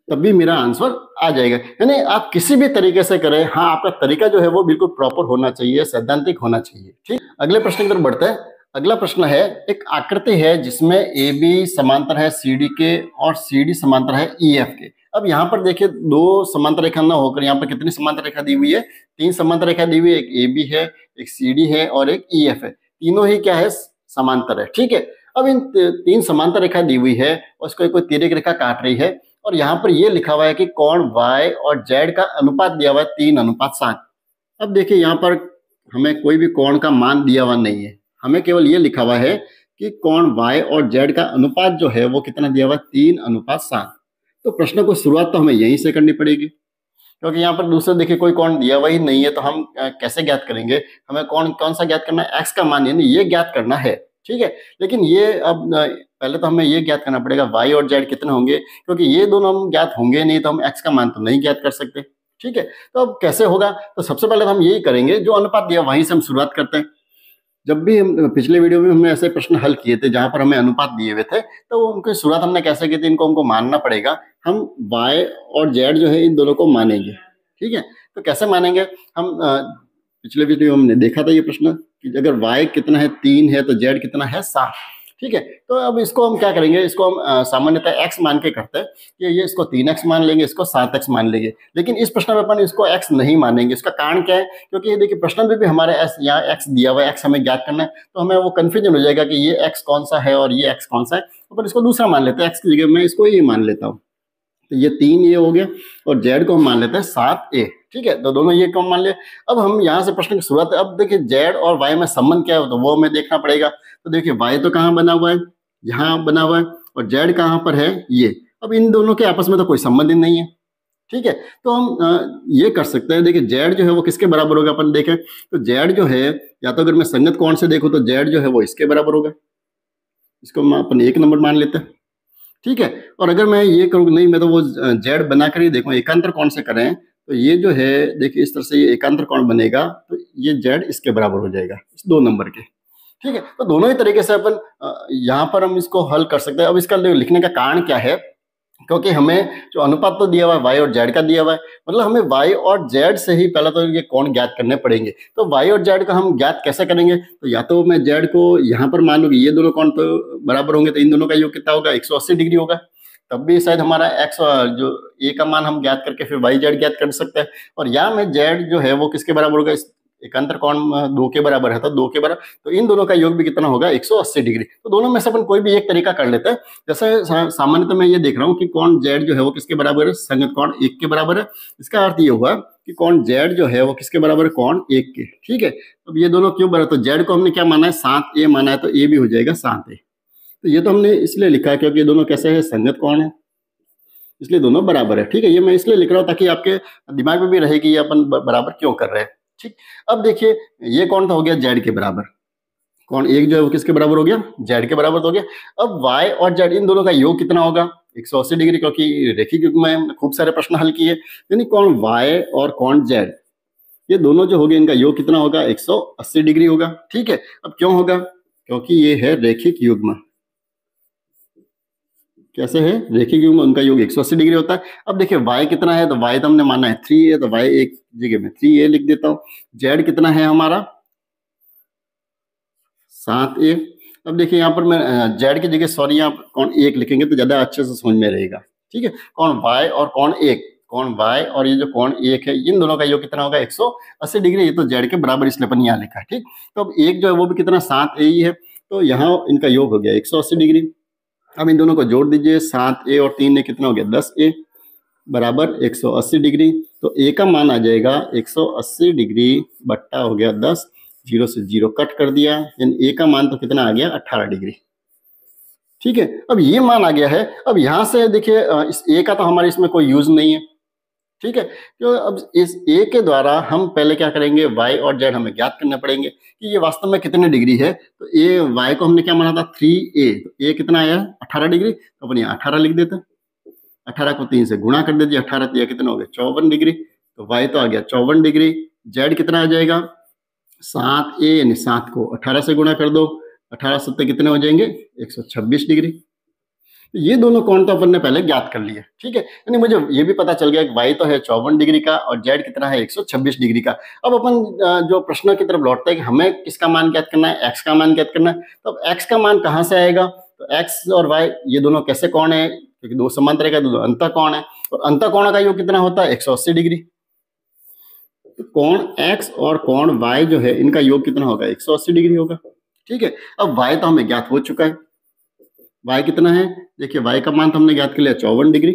तब भी मेरा आंसर आ जाएगा। यानी आप किसी भी तरीके से करें, हाँ आपका तरीका जो है वो बिल्कुल प्रॉपर होना चाहिए, सैद्धांतिक होना चाहिए, ठीक। अगले प्रश्न की तरफ बढ़ते हैं। अगला प्रश्न है, एक आकृति है जिसमें ए बी समांतर है सी डी के और सी डी समांतर है ई एफ के। अब यहाँ पर देखिए दो समांतर रेखा न होकर यहाँ पर कितनी समांतर रेखा दी हुई है, 3 समांतर रेखा दी हुई है, एक ए बी है, एक सी डी है और एक ई एफ है, तीनों ही क्या है, समांतर है, ठीक है। अब इन 3 समांतर रेखा दी हुई है और उसको कोई तिर्यक रेखा काट रही है, और यहाँ पर ये लिखा हुआ है कि कोण y और z का अनुपात दिया हुआ है 3:7। अब देखिए यहाँ पर हमें कोई भी कोण का मान दिया हुआ नहीं है, हमें केवल ये लिखा हुआ है कि कोण y और z का अनुपात जो है वो कितना दिया हुआ है, 3:7। तो प्रश्न को शुरुआत तो हमें यहीं से करनी पड़ेगी, क्योंकि यहाँ पर दूसरा देखिए कोई कोण दिया हुआ ही नहीं है, तो हम कैसे ज्ञात करेंगे। हमें कौन सा ज्ञात करना है, x का मान, यानी ये ज्ञात करना है, ठीक है। लेकिन ये अब पहले तो हमें ये ज्ञात करना पड़ेगा y और z कितने होंगे, क्योंकि ये दोनों हम ज्ञात होंगे नहीं तो हम x का मान तो नहीं ज्ञात कर सकते, ठीक है। तो अब कैसे होगा, तो सबसे पहले तो हम यही करेंगे, जो अनुपात दिया वहीं से हम शुरुआत करते हैं। जब भी हम पिछले वीडियो में हमने ऐसे प्रश्न हल किए थे जहां पर हमें अनुपात दिए हुए थे, तो उनकी शुरुआत हमने कैसे की थी, इनको हमको मानना पड़ेगा। हम y और z जो है इन दोनों को मानेंगे, ठीक है। तो कैसे मानेंगे, हम पिछले वीडियो में हमने देखा था ये प्रश्न कि अगर y कितना है 3 है तो z कितना है 7, ठीक है। तो अब इसको हम क्या करेंगे, इसको हम सामान्यतः x मान के करते हैं कि ये इसको 3x मान लेंगे, इसको 7x मान लेंगे। लेकिन इस प्रश्न में अपन इसको x नहीं मानेंगे। इसका कारण क्या है, क्योंकि ये देखिए प्रश्न में भी हमारे यहाँ x दिया हुआ है, x हमें ज्ञात करना है, तो हमें वो कंफ्यूजन हो जाएगा कि ये x कौन सा है और ये x कौन सा है। अपन इसको दूसरा मान लेते हैं, x की जगह मैं इसको ये मान लेता हूँ, तो ये 3 ये हो गया, और z को हम मान लेते हैं 7a, ठीक है। तो दोनों ये कम मान लिया। अब हम यहाँ से प्रश्न की शुरुआत, अब देखिए z और y में संबंध क्या है तो वो हमें देखना पड़ेगा। तो देखिए y तो कहाँ बना हुआ है, यहाँ बना हुआ है, और z कहाँ पर है, ये। अब इन दोनों के आपस में तो कोई संबंध ही नहीं है, ठीक है। तो हम ये कर सकते हैं, देखिए z जो है वो किसके बराबर होगा, अपन देखें तो z जो है, या तो अगर मैं संगत कोण से देखूँ तो z जो है वो इसके बराबर होगा, इसको अपन 1 नंबर मान लेते हैं, ठीक है। और अगर मैं ये करूँ नहीं, मैं तो वो z बनाकर ही देखूँ, एकांतर कोण से करें तो ये जो है देखिए इस तरह से ये एकांतर कोण बनेगा, तो ये z इसके बराबर हो जाएगा, इस 2 नंबर के, ठीक है। तो दोनों ही तरीके से अपन यहाँ पर हम इसको हल कर सकते हैं। अब इसका लिखने का कारण क्या है, क्योंकि हमें जो अनुपात तो दिया हुआ है y और z का दिया हुआ है, मतलब हमें y और z से ही पहले तो ये कोण ज्ञात करने पड़ेंगे। तो y और z का हम ज्ञात कैसे करेंगे, तो या तो मैं z को यहाँ पर मान लूँगी, ये दोनों कोण तो बराबर होंगे, तो इन दोनों का योग कितना होगा, 180 डिग्री होगा, तब भी शायद हमारा x जो a का मान हम ज्ञात करके फिर y z ज्ञात कर सकते हैं। और यहाँ में z जो है वो किसके बराबर होगा, एकांतर कोण 2 के बराबर है, तो 2 के बराबर, तो इन दोनों का योग भी कितना होगा, 180 डिग्री। तो दोनों में से अपन कोई भी एक तरीका कर लेते हैं। जैसे सामान्यतः मैं ये देख रहा हूँ कि कोण z जो है वो किसके बराबर है, संगत कोण 1 के बराबर है। इसका अर्थ ये हुआ कि कोण z जो है वो किसके बराबर है, कोण 1 के, ठीक है। अब ये दोनों क्यों बराबर, तो z को हमने क्या माना है, 7a माना है, तो a भी हो जाएगा 7a। तो ये तो हमने इसलिए लिखा है क्योंकि ये दोनों कैसे है, संगत कोण है, इसलिए दोनों बराबर है, ठीक है। ये मैं इसलिए लिख रहा हूँ ताकि आपके दिमाग में भी रहे कि ये अपन बराबर क्यों कर रहे हैं, ठीक। अब देखिए ये कोण तो हो गया z के बराबर, कोण 1 जो है वो किसके बराबर हो गया, z के बराबर हो गया। अब y और z इन दोनों का योग कितना होगा, 180 डिग्री, क्योंकि रेखीय युग्म में खूब सारे प्रश्न हल किए, यानी कोण y और कोण z ये दोनों जो हो गए इनका योग कितना होगा, 180 डिग्री होगा, ठीक है। अब क्यों होगा, क्योंकि ये है रैखिक युग्म, कैसे है, रेखिक युग्म उनका योग 180 डिग्री होता है। अब देखिए y कितना है, तो y तो हमने माना है 3a, तो y एक जगह में 3a लिख देता हूँ। z कितना है हमारा 7a। अब देखिए यहाँ पर मैं z की जगह सॉरी यहाँ पर कौन 1 लिखेंगे तो ज्यादा अच्छे से समझ में रहेगा। ठीक है, कौन y और कौन 1, कौन y और ये जो कौन 1 है, इन दोनों का योग कितना होगा 180 डिग्री। ये तो z के बराबर इसलिए अपन यहाँ लिखा है। ठीक, तो अब एक जो है वो भी कितना 7a ही है, तो यहाँ इनका योग हो गया 180 डिग्री। अब इन दोनों को जोड़ दीजिए, 7a और 3a कितना हो गया 10a बराबर 180 डिग्री। तो a का मान आ जाएगा 180 डिग्री बट्टा हो गया 10, 0 से 0 कट कर दिया, यानी a का मान तो कितना आ गया 18 डिग्री। ठीक है, अब ये मान आ गया है। अब यहाँ से देखिए इस a का तो हमारे इसमें कोई यूज नहीं है। ठीक है, तो अब इस a के द्वारा हम पहले क्या करेंगे, y और z हमें ज्ञात करने पड़ेंगे कि ये वास्तव में कितने डिग्री है। तो y को हमने क्या माना था 3a, तो a कितना आया 18 डिग्री, तो अपन यहाँ 18 लिख देते हैं। 18 को 3 से गुणा कर दीजिए, 18 तो कितना हो गया 54 डिग्री, तो y तो आ गया 54 डिग्री। z कितना आ जाएगा 7a, यानी 7 को 18 से गुणा कर दो, 18 सत्ते कितने हो जाएंगे 126 डिग्री। ये दोनों कोण तो अपन ने पहले ज्ञात कर लिए। ठीक है, यानी मुझे ये भी पता चल गया कि y तो है 54 डिग्री का और z कितना है 126 डिग्री का। अब अपन जो प्रश्न की तरफ लौटते हैं कि हमें किसका मान ज्ञात करना है, x का मान ज्ञात करना है। तो अब x का मान कहाँ से आएगा, तो x और y ये दोनों कैसे कोण है, क्योंकि दो समांतर रेखा दो अंतःकोण है, और अंतःकोण का योग कितना होता है 180 डिग्री। तो कोण x और कोण y जो है इनका योग कितना होगा 180 डिग्री होगा। ठीक है, अब y तो हमें ज्ञात हो चुका है, y कितना है, देखिए y का मान तो हमने ज्ञात कर लिया 54 डिग्री।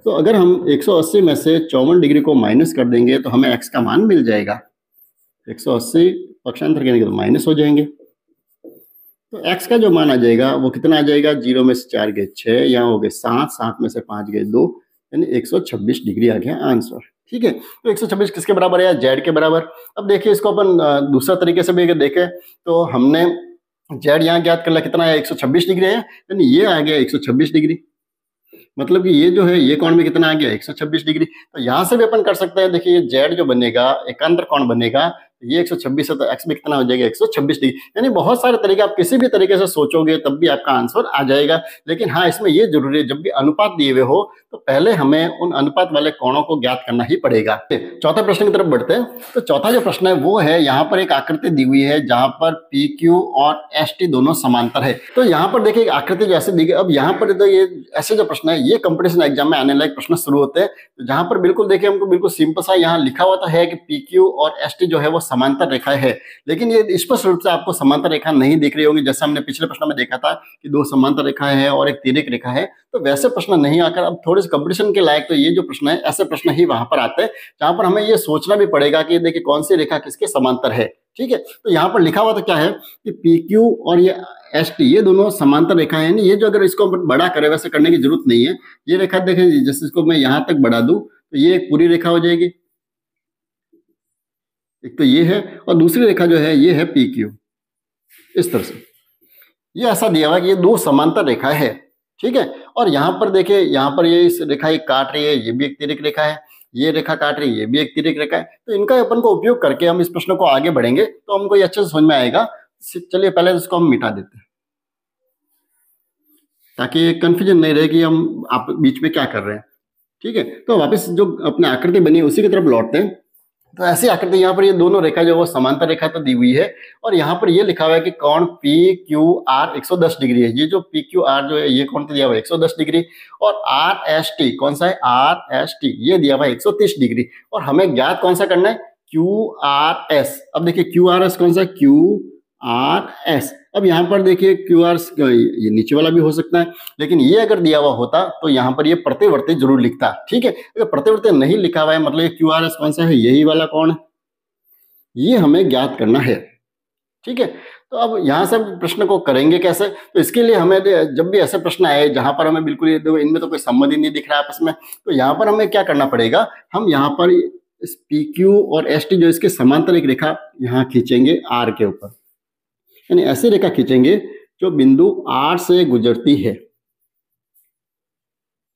तो अगर हम 180 में से 54 डिग्री को माइनस कर देंगे तो हमें x का मान मिल जाएगा। 180 पक्षांतर करेंगे तो माइनस हो जाएंगे, तो x का जो मान आ जाएगा वो कितना आ जाएगा, 0 में से 4 गए 6, यहाँ हो गए 7, 7 में से 5 गए 2, यानी 126 डिग्री आ गया आंसर। ठीक है, तो 126 किसके बराबर है, z के बराबर। अब देखिए इसको अपन दूसरा तरीके से भी अगर देखें तो हमने z यहाँ ज्ञात कर लिया, कितना है 126 डिग्री है, यानी ये आ गया 126 डिग्री, मतलब कि ये जो है ये कोण में कितना आ गया 126 डिग्री। तो यहाँ से भी अपन कर सकते हैं, देखिए ये z जो बनेगा एकांतर कोण बनेगा, ये 126 है तो x भी कितना हो जाएगा 126 डिग्री। यानी बहुत सारे तरीके, आप किसी भी तरीके से सोचोगे तब भी आपका आंसर आ जाएगा। लेकिन हाँ, इसमें ये जरूरी है जब भी अनुपात दिए हुए हो तो पहले हमें उन अनुपात वाले कोणों को ज्ञात करना ही पड़ेगा। चौथा प्रश्न की तरफ बढ़ते हैं। तो चौथा जो प्रश्न है वो है, यहाँ पर एक आकृति दी हुई है जहां पर PQ और ST दोनों समांतर है। तो यहाँ पर देखिए आकृति जैसे दी गई। अब यहाँ पर तो ये ऐसे जो प्रश्न है ये कंपटीशन एग्जाम में आने लायक प्रश्न शुरू होते हैं। तो जहां पर बिल्कुल देखिए हमको बिल्कुल सिंपल सा यहाँ लिखा हुआ तो है कि PQ और ST जो है वो समांतर रेखा है, लेकिन ये स्पष्ट रूप से आपको समांतर रेखा नहीं दिख रही होगी। जैसे हमने पिछले प्रश्न में देखा था कि दो समांतर रेखाएं हैं और एक तिर्यक रेखा है, तो वैसे प्रश्न नहीं आकर अब थोड़े से कंपटीशन के लायक तो ये जो प्रश्न है ऐसे प्रश्न ही वहां पर आते हैं जहां पर हमें ये सोचना भी पड़ेगा कि देखिए कौन सी रेखा किसके समांतर है। ठीक है, तो यहाँ पर लिखा हुआ तो क्या है कि PQ और ये ST ये दोनों समांतर रेखा है। ये जो अगर इसको बड़ा करे, वैसे करने की जरूरत नहीं है। ये रेखा देखें, जैसे इसको मैं यहाँ तक बढ़ा दूं तो ये एक पूरी रेखा हो जाएगी, एक तो ये है, और दूसरी रेखा जो है ये है PQ। इस तरह से ये ऐसा दिया हुआ कि ये दो समांतर रेखा है। ठीक है, और यहाँ पर देखिए यहाँ पर ये इस रेखा एक काट रही है, ये भी एक तिर्यक रेखा है, ये रेखा काट रही है, ये भी एक तिर्यक रेखा है। तो इनका अपन को उपयोग करके हम इस प्रश्न को आगे बढ़ेंगे तो हमको ये अच्छे से समझ में आएगा। चलिए पहले इसको हम मिटा देते हैं ताकि कंफ्यूजन नहीं रहे कि हम आप बीच में क्या कर रहे हैं। ठीक है, तो वापस जो अपनी आकृति बनी है उसी की तरफ लौटते हैं। तो ऐसी आकृति यहाँ पर ये दोनों रेखा जो वो समांतर रेखा तो दी हुई है, और यहाँ पर ये लिखा हुआ है कि कोण PQR 110 डिग्री है। ये जो PQR जो है ये कोण दिया हुआ है 110 डिग्री, और RST कौन सा है RST ये दिया हुआ है 130 डिग्री, और हमें ज्ञात कौन सा करना है QRS। अब देखिए QRS कौन सा है QRS। अब यहाँ पर देखिए QR ये नीचे वाला भी हो सकता है, लेकिन ये अगर दिया हुआ होता तो यहाँ पर ये प्रतिवर्ती जरूर लिखता। ठीक है, अगर प्रतिवर्ती नहीं लिखा हुआ है मतलब ये QRS कौन सा है, यही वाला कोण है, ये हमें ज्ञात करना है। ठीक है, तो अब यहाँ से प्रश्न को करेंगे कैसे, तो इसके लिए हमें जब भी ऐसे प्रश्न आए जहां पर हमें बिल्कुल इनमें तो कोई संबंध ही नहीं दिख रहा है आपस में, तो यहाँ पर हमें क्या करना पड़ेगा, हम यहाँ पर इस PQ और ST जो इसके समांतर एक रेखा यहाँ खींचेंगे R के ऊपर, यानी ऐसी रेखा खींचेंगे जो बिंदु R से गुजरती है।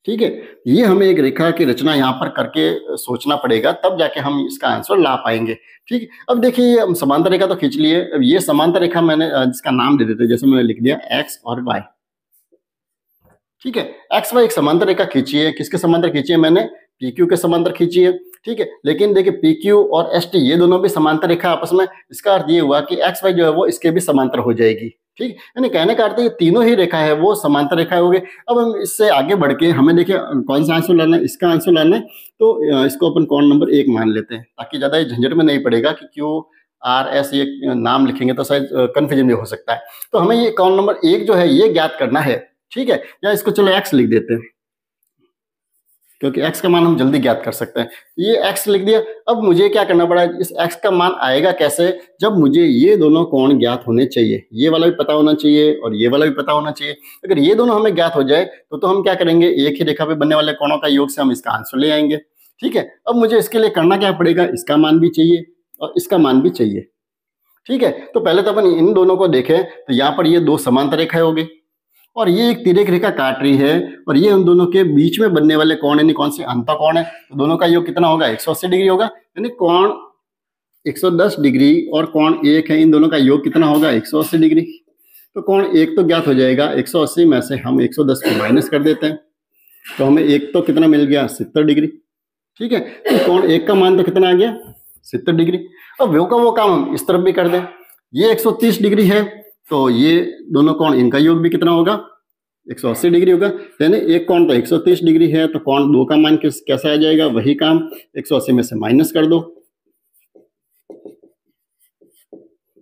ठीक है, ये हमें एक रेखा की रचना यहाँ पर करके सोचना पड़ेगा, तब जाके हम इसका आंसर ला पाएंगे। ठीक है, अब देखिए हम समांतर रेखा तो खींच लिए। अब ये समांतर रेखा मैंने जिसका नाम दे देते, जैसे मैंने लिख दिया X और Y। ठीक है। एक्स वाई एक समांतर रेखा खींची है, किसके समांतर खींची है मैंने, पी क्यू के समांतर खींची है, ठीक है। लेकिन देखिए पी क्यू और एस टी ये दोनों भी समांतर रेखा आपस में, इसका अर्थ ये हुआ कि एक्स वाई जो है वो इसके भी समांतर हो जाएगी, ठीक। यानी कहने का अर्थ है ये तीनों ही रेखा है वो समांतर रेखा हो गई। अब हम इससे आगे बढ़ के हमें देखिए कौन सा आंसर लाना है, इसका आंसर लाना है, तो इसको अपन कोण नंबर 1 मान लेते हैं, ताकि ज्यादा झंझट में नहीं पड़ेगा कि क्यू आर एस ये नाम लिखेंगे तो शायद कंफ्यूजन भी हो सकता है। तो हमें ये कोण नंबर 1 जो है ये ज्ञात करना है, ठीक है। या इसको चलो एक्स लिख देते हैं, क्योंकि x का मान हम जल्दी ज्ञात कर सकते हैं। ये x लिख दिया। अब मुझे क्या करना पड़ा, इस x का मान आएगा कैसे, जब मुझे ये दोनों कोण ज्ञात होने चाहिए, ये वाला भी पता होना चाहिए और ये वाला भी पता होना चाहिए। अगर ये दोनों हमें ज्ञात हो जाए तो हम क्या करेंगे, एक ही रेखा पे बनने वाले कोणों का योग से हम इसका आंसर ले आएंगे, ठीक है। अब मुझे इसके लिए करना क्या पड़ेगा, इसका मान भी चाहिए और इसका मान भी चाहिए, ठीक है। तो पहले तो अपन इन दोनों को देखें, तो यहाँ पर ये दो समांतर रेखाएं हो गई और ये एक तिर्यक रेखा काट रही है और ये उन दोनों के बीच में बनने वाले कोण यानी कौन से अंतः कोण है, तो दोनों का योग कितना होगा, 180 डिग्री होगा। यानी कोण 110 डिग्री और कोण 1 है, इन दोनों का योग कितना होगा, 180 डिग्री। तो कोण 1 तो ज्ञात हो जाएगा, 180 में से हम 110 को माइनस कर देते हैं, तो हमें 1 तो कितना मिल गया, 70 डिग्री, ठीक है। तो कोण 1 का मान तो कितना आ गया, 70 डिग्री। अब वो का वो काम हम इस तरफ भी कर दें, ये 130 डिग्री है तो ये दोनों कोण इनका योग भी कितना होगा, 180 डिग्री होगा। यानी एक कोण तो 130 डिग्री है तो कोण 2 का मान कैसा आ जाएगा, वही काम 180 में से माइनस कर दो,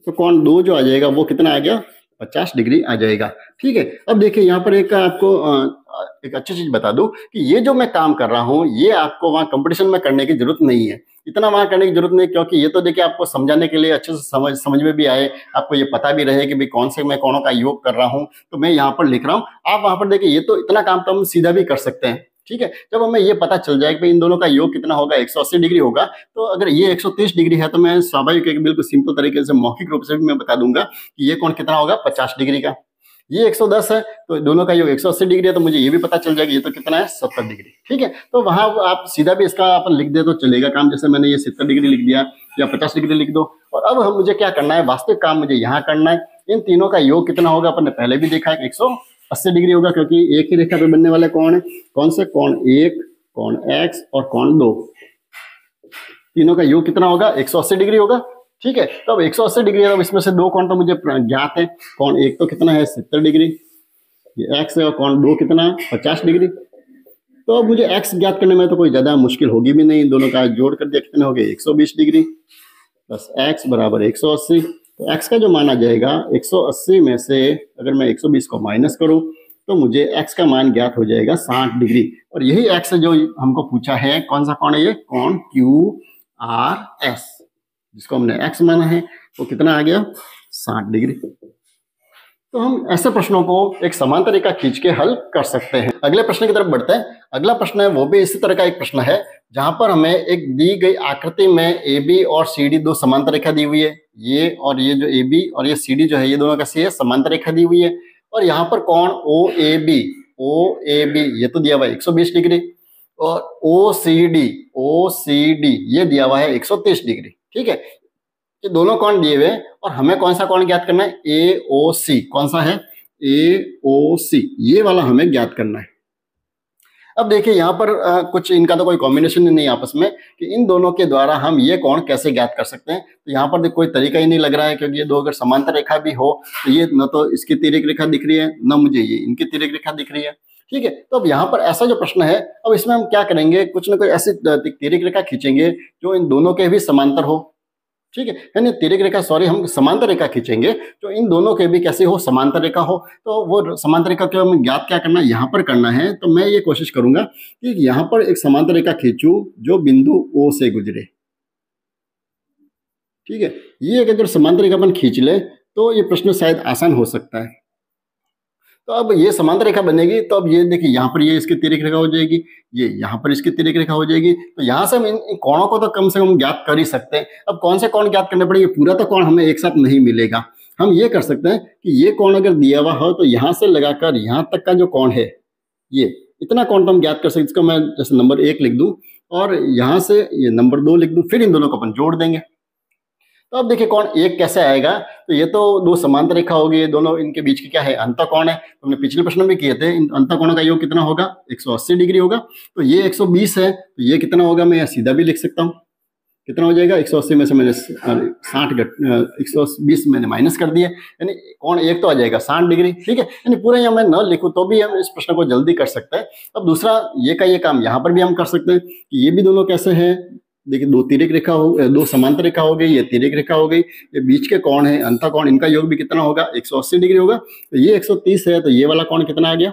तो कोण 2 जो आ जाएगा वो कितना आ गया, 50 डिग्री आ जाएगा, ठीक है। अब देखिए यहाँ पर एक आपको एक अच्छी चीज बता दूं कि ये जो मैं काम कर रहा हूँ ये आपको वहां कंपटीशन में करने की जरूरत नहीं है, इतना वहां करने की जरूरत नहीं, क्योंकि ये तो देखिए आपको समझाने के लिए अच्छे से समझ में भी आए, आपको ये पता भी रहे कि भाई कौन से मैं कोणों का योग कर रहा हूँ, तो मैं यहाँ पर लिख रहा हूँ। आप वहां पर देखिए ये तो इतना काम तो हम सीधा भी कर सकते हैं, ठीक है। जब हमें ये पता चल जाए कि इन दोनों का योग कितना होगा, 180 डिग्री होगा, तो अगर ये 130 डिग्री है तो मैं स्वाभाविक है कि बिल्कुल सिंपल तरीके से मौखिक रूप से भी मैं बता दूंगा कि ये कोण कितना होगा, 50 डिग्री का। ये 110 है तो दोनों का योग 180 डिग्री है, तो मुझे ये भी पता चल जाएगा ये तो कितना है, 70 डिग्री, ठीक है। तो वहां आप सीधा भी इसका अपन लिख दे तो चलेगा काम, जैसे मैंने ये 70 डिग्री लिख दिया या 50 डिग्री लिख दो। और अब हम मुझे क्या करना है, वास्तविक काम मुझे यहाँ करना है। इन तीनों का योग कितना होगा, अपन ने पहले भी देखा है 180 डिग्री होगा, क्योंकि एक ही रेखा पे बनने वाले कोण है, कौन से, कोण 1, कोण x और कोण 2, तीनों का योग कितना होगा, 180 डिग्री होगा, ठीक है। तो अब 180 डिग्री है, तो इसमें से दो कोण तो मुझे ज्ञात है, कोण 1 तो कितना है, 70 डिग्री, ये x है, और कोण 2 कितना है, 50 डिग्री। तो अब मुझे x ज्ञात करने में तो कोई ज्यादा मुश्किल होगी भी नहीं, दोनों का जोड़ कर दिया कितने हो गए, 120 डिग्री प्लस x बराबर 180। तो x का जो मान आ जाएगा 180 में से अगर मैं 120 को माइनस करूं तो मुझे x का मान ज्ञात हो जाएगा 60 डिग्री। और यही x जो हमको पूछा है, कौन सा कोण है ये, कोण QRS, जिसको हमने x माना है, वो कितना आ गया, 60 डिग्री। तो हम ऐसे प्रश्नों को एक समांतर रेखा खींच के हल कर सकते हैं। अगले प्रश्न की तरफ बढ़ते हैं। अगला प्रश्न है वो भी इसी तरह का एक प्रश्न है, जहां पर हमें एक दी गई आकृति में AB और CD दो समांतर रेखा दी हुई है, ये और ये जो AB और ये CD जो है ये दोनों कैसी है, समांतर रेखा दी हुई है। और यहाँ पर कोण OAB ये तो दिया हुआ है 120 डिग्री और OCD ये दिया हुआ है 130 डिग्री, ठीक है। ये दोनों कोण दिए हुए और हमें कौन सा कोण ज्ञात करना है, AOC, कौन सा है, AOC, ये वाला हमें ज्ञात करना है। अब देखिए यहाँ पर कुछ इनका तो कोई कॉम्बिनेशन ही नहीं आपस में कि इन दोनों के द्वारा हम ये कोण कैसे ज्ञात कर सकते हैं। तो यहाँ पर कोई तरीका ही नहीं लग रहा है, क्योंकि ये दो अगर समांतर रेखा भी हो तो ये न तो इसकी तिर्यक रेखा दिख रही है, न मुझे ये इनकी तिर्यक रेखा दिख रही है, ठीक है। तो अब यहाँ पर ऐसा जो प्रश्न है, अब इसमें हम क्या करेंगे, कुछ न कुछ ऐसी तिर्यक रेखा खींचेंगे जो इन दोनों के भी समांतर हो, ठीक है। यानी तिर्यक रेखा, सॉरी, हम समांतर रेखा खींचेंगे जो इन दोनों के भी कैसे हो, समांतर रेखा हो। तो वो समांतर रेखा को हमें ज्ञात क्या करना है, यहाँ पर करना है। तो मैं ये कोशिश करूंगा कि यहाँ पर एक समांतर रेखा खींचूं जो बिंदु O से गुजरे, ठीक है। ये अगर समांतर रेखा अपन खींच ले तो ये प्रश्न शायद आसान हो सकता है। तो अब ये समांतर रेखा बनेगी, तो अब ये देखिए यहाँ पर ये इसकी तिर्यक रेखा हो जाएगी, ये यहाँ पर इसकी तिर्यक रेखा हो जाएगी। तो यहाँ से हम इन कोणों को तो कम से कम ज्ञात कर ही सकते हैं। अब कौन से कोण ज्ञात करने पड़ेंगे, पूरा तो कोण हमें एक साथ नहीं मिलेगा। हम ये कर सकते हैं कि ये कोण अगर दिया हुआ हो तो यहाँ से लगाकर यहाँ तक का जो कोण है, ये इतना कोण तो हम ज्ञात कर सकते हैं। इसको मैं जैसे नंबर 1 लिख दूं और यहाँ से ये नंबर 2 लिख दूं, फिर इन दोनों को अपन जोड़ देंगे। तो तो अब देखिए कोण एक कैसे आएगा, तो ये तो दो समांतर रेखा होगी, ये दोनों इनके बीच की क्या है, अंतःकोण है। तो हमने पिछले प्रश्न में किए थे, इन अंतःकोणों का योग कितना होगा, 180 डिग्री होगा। तो ये 120 है, तो ये कितना होगा, मैं यहाँ सीधा भी लिख सकता हूँ, कितना हो जाएगा, 180 में से मैंने 120 मैंने माइनस कर दिया, यानी कोण एक तो आ जाएगा 60 डिग्री। ठीक है, यानी पूरा यहाँ मैं न लिखूं तो भी हम इस प्रश्न को जल्दी कर सकते हैं। अब दूसरा ये का ये काम यहाँ पर भी हम कर सकते हैं कि ये भी दोनों कैसे हैं, देखिए दो तिर्यक रेखा हो, दो समांतर रेखा हो गई, ये तिर्यक रेखा हो गई, ये बीच के कोण है अंतःकोण, इनका योग भी कितना होगा, 180 डिग्री होगा। तो ये 130 है, तो ये वाला कोण कितना आ गया,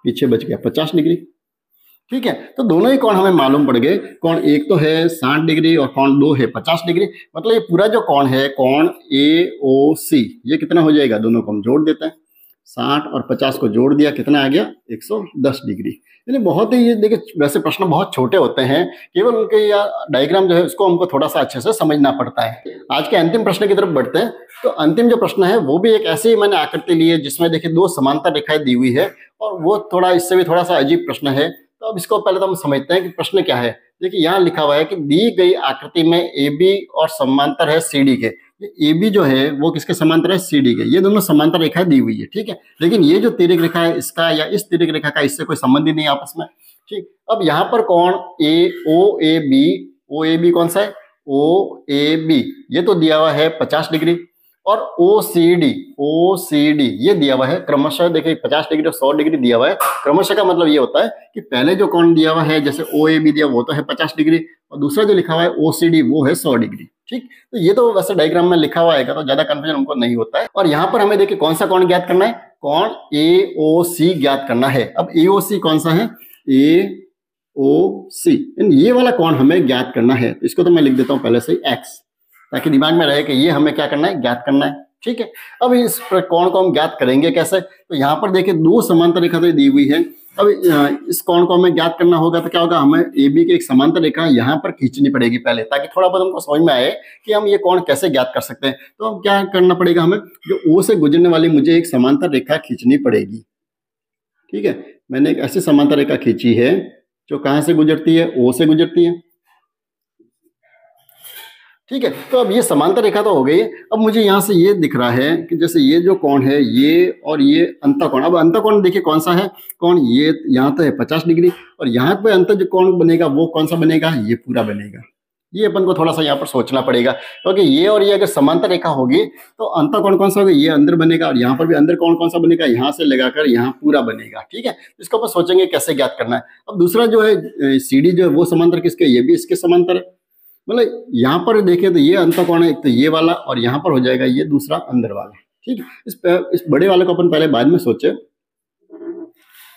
पीछे बच गया 50 डिग्री। ठीक है, तो दोनों ही कोण हमें मालूम पड़ गए, कोण एक तो है 60 डिग्री और कोण दो है 50 डिग्री। मतलब ये पूरा जो कोण है, कोण AOC, ये कितना हो जाएगा, दोनों को हम जोड़ देते हैं, 60 और 50 को जोड़ दिया, कितना आ गया, 110 डिग्री। यानी बहुत ही, ये देखिए वैसे प्रश्न बहुत छोटे होते हैं, केवल उनके या डायग्राम जो है उसको हमको थोड़ा सा अच्छे से समझना पड़ता है। आज के अंतिम प्रश्न की तरफ बढ़ते हैं। तो अंतिम जो प्रश्न है वो भी एक ऐसे ही मैंने आकृति ली है जिसमें देखिए दो समांतर रेखाएं दी हुई है, और वो थोड़ा इससे भी थोड़ा सा अजीब प्रश्न है। तो अब इसको पहले तो हम समझते हैं कि प्रश्न क्या है। देखिए यहाँ लिखा हुआ है कि दी गई आकृति में AB और समांतर है CD के। ये AB जो है वो किसके समांतर है, CD के। ये दोनों समांतर रेखाएं दी हुई है, ठीक है। लेकिन ये जो तिर्यक रेखा है इसका या इस तिर्यक रेखा का इससे कोई संबंध ही नहीं है आपस में, ठीक। अब यहाँ पर कोण OAB कौन सा है, OAB ये तो दिया हुआ है 50 डिग्री, और OCD ये दिया हुआ है क्रमशः, देखिए 50 डिग्री और 100 डिग्री दिया हुआ है। क्रमशः का मतलब ये होता है कि पहले जो कोण दिया हुआ है जैसे OAB दिया वो तो है 50 डिग्री, और दूसरा जो लिखा हुआ है OCD वो है 100 डिग्री, ठीक। तो ये तो वैसे डायग्राम में लिखा हुआ है तो ज्यादा कंफ्यूजन हमको नहीं होता है। और यहाँ पर हमें देखिए कौन सा कोण ज्ञात करना है, कोण AOC ज्ञात करना है। अब AOC कौन सा है, AOC, ये वाला कोण हमें ज्ञात करना है। तो इसको तो मैं लिख देता हूँ पहले से X, ताकि दिमाग में रहे कि ये हमें क्या करना है, ज्ञात करना है, ठीक है। अब इस कोण को हम ज्ञात करेंगे कैसे, तो यहाँ पर देखिए दो समांतर रेखा तो दी हुई है। अब इस कोण को हमें ज्ञात करना होगा तो क्या होगा, हमें AB की एक समांतर रेखा यहाँ पर खींचनी पड़ेगी पहले, ताकि थोड़ा बहुत हमको समझ में आए कि हम ये कोण कैसे ज्ञात कर सकते हैं। तो हम क्या करना पड़ेगा, हमें जो O से गुजरने वाली मुझे एक समांतर रेखा खींचनी पड़ेगी, ठीक है। मैंने एक ऐसी समांतर रेखा खींची है जो कहाँ से गुजरती है, O से गुजरती है, ठीक है। तो अब ये समांतर रेखा तो हो गई। अब मुझे यहाँ से ये दिख रहा है कि जैसे ये जो कोण है ये और ये अंतःकोण, अब अंतःकोण देखिए कौन सा है, कोण ये यहाँ तो है 50 डिग्री, और यहाँ पे अंत जो कोण बनेगा वो कौन सा बनेगा, ये पूरा बनेगा। ये अपन को थोड़ा सा यहाँ पर सोचना पड़ेगा, क्योंकि ये और ये अगर समांतर रेखा होगी तो अंतःकोण कौन सा होगा, ये अंदर बनेगा, और यहाँ पर भी अंदर कोण कौन सा बनेगा, यहाँ से लगाकर यहाँ पूरा बनेगा, ठीक है। इसको अपन सोचेंगे कैसे ज्ञात करना है। अब दूसरा जो है CD जो है वो समांतर किसके, ये भी इसके समांतर है। मतलब यहाँ पर देखें तो ये अंतःकोण है, तो ये वाला, और यहाँ पर हो जाएगा ये दूसरा अंदर वाला, ठीक है। इस बड़े वाले को अपन पहले बाद में सोचे।